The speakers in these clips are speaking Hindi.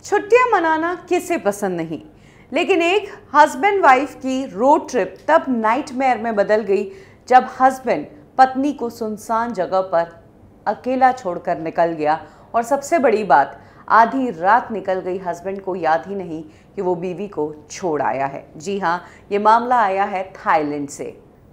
छुट्टियां मनाना किसे पसंद नहीं, लेकिन एक हस्बैंड वाइफ की रोड ट्रिप तब नाइटमेयर में बदल गई जब हस्बैंड पत्नी को सुनसान जगह पर अकेला छोड़कर निकल गया। और सबसे बड़ी बात, आधी रात निकल गई, हस्बैंड को याद ही नहीं कि वो बीवी को छोड़ आया है। जी हाँ, ये मामला आया है थाईलैंड से।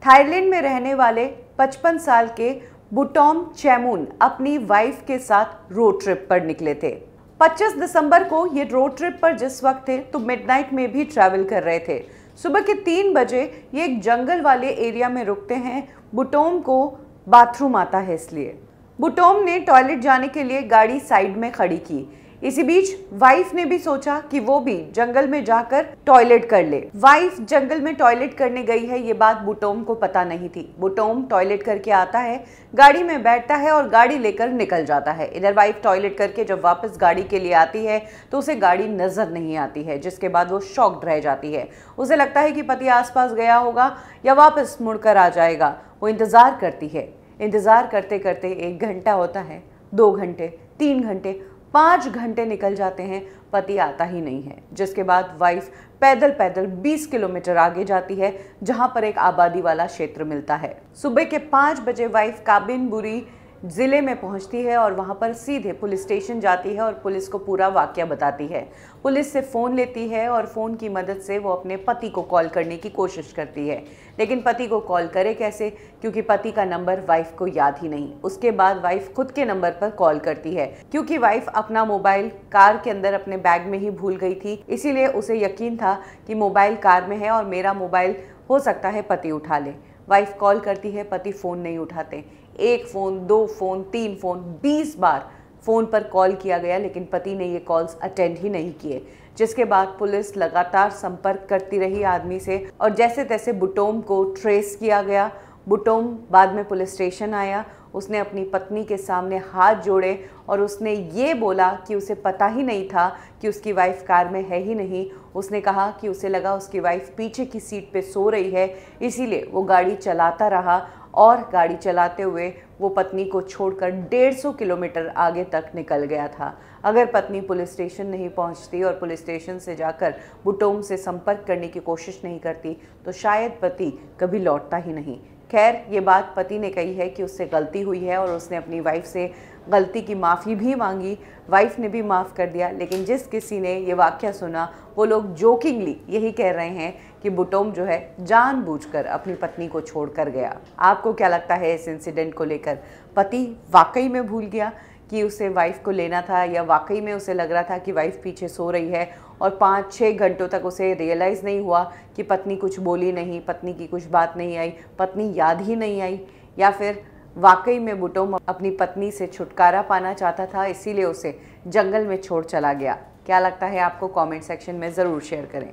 थाईलैंड में रहने वाले 55 साल के बुटोम चैमुन अपनी वाइफ के साथ रोड ट्रिप पर निकले थे। 25 दिसंबर को ये रोड ट्रिप पर जिस वक्त थे तो मिडनाइट में भी ट्रैवल कर रहे थे। सुबह के 3 बजे ये एक जंगल वाले एरिया में रुकते हैं। बुटोम को बाथरूम आता है, इसलिए बुटोम ने टॉयलेट जाने के लिए गाड़ी साइड में खड़ी की। इसी बीच वाइफ ने भी सोचा कि वो भी जंगल में जाकर टॉयलेट कर ले। वाइफ जंगल में टॉयलेट करने गई है, ये बात बुटोम को पता नहीं थी। बुटोम टॉयलेट करके आता है, गाड़ी में बैठता है और गाड़ी लेकर निकल जाता है। इधर वाइफ टॉयलेट करके जब वापस गाड़ी के लिए आती है तो उसे गाड़ी नजर नहीं आती है, जिसके बाद वो शॉक्ड रह जाती है। उसे लगता है कि पति आसपास गया होगा या वापस मुड़कर आ जाएगा। वो इंतजार करती है। इंतजार करते करते 1 घंटा होता है, 2 घंटे, 3 घंटे, 5 घंटे निकल जाते हैं, पति आता ही नहीं है। जिसके बाद वाइफ पैदल पैदल 20 किलोमीटर आगे जाती है, जहां पर एक आबादी वाला क्षेत्र मिलता है। सुबह के 5 बजे वाइफ काबिनबुरी ज़िले में पहुंचती है और वहां पर सीधे पुलिस स्टेशन जाती है और पुलिस को पूरा वाकया बताती है। पुलिस से फ़ोन लेती है और फ़ोन की मदद से वो अपने पति को कॉल करने की कोशिश करती है, लेकिन पति को कॉल करे कैसे, क्योंकि पति का नंबर वाइफ को याद ही नहीं। उसके बाद वाइफ खुद के नंबर पर कॉल करती है, क्योंकि वाइफ अपना मोबाइल कार के अंदर अपने बैग में ही भूल गई थी, इसीलिए उसे यकीन था कि मोबाइल कार में है और मेरा मोबाइल हो सकता है पति उठा ले। वाइफ कॉल करती है, पति फ़ोन नहीं उठाते। 1 फ़ोन, 2 फ़ोन, 3 फ़ोन, 20 बार फ़ोन पर कॉल किया गया, लेकिन पति ने ये कॉल्स अटेंड ही नहीं किए। जिसके बाद पुलिस लगातार संपर्क करती रही आदमी से और जैसे तैसे बुटोम को ट्रेस किया गया। बुटोम बाद में पुलिस स्टेशन आया। उसने अपनी पत्नी के सामने हाथ जोड़े और उसने ये बोला कि उसे पता ही नहीं था कि उसकी वाइफ कार में है ही नहीं। उसने कहा कि उसे लगा उसकी वाइफ पीछे की सीट पे सो रही है, इसीलिए वो गाड़ी चलाता रहा और गाड़ी चलाते हुए वो पत्नी को छोड़कर 150 किलोमीटर आगे तक निकल गया था। अगर पत्नी पुलिस स्टेशन नहीं पहुंचती और पुलिस स्टेशन से जाकर बुटोम से संपर्क करने की कोशिश नहीं करती तो शायद पति कभी लौटता ही नहीं। खैर, ये बात पति ने कही है कि उससे गलती हुई है और उसने अपनी वाइफ से गलती की माफ़ी भी मांगी। वाइफ ने भी माफ़ कर दिया, लेकिन जिस किसी ने ये वाक़या सुना वो लोग जोकिंगली यही कह रहे हैं कि बुटोम जो है जानबूझकर अपनी पत्नी को छोड़कर गया। आपको क्या लगता है इस इंसिडेंट को लेकर? पति वाकई में भूल गया कि उसे वाइफ को लेना था, या वाकई में उसे लग रहा था कि वाइफ पीछे सो रही है और 5-6 घंटों तक उसे रियलाइज़ नहीं हुआ कि पत्नी कुछ बोली नहीं, पत्नी की कुछ बात नहीं आई, पत्नी याद ही नहीं आई? या फिर वाकई में बुटोम अपनी पत्नी से छुटकारा पाना चाहता था, इसीलिए उसे जंगल में छोड़ चला गया? क्या लगता है आपको? कमेंट सेक्शन में ज़रूर शेयर करें।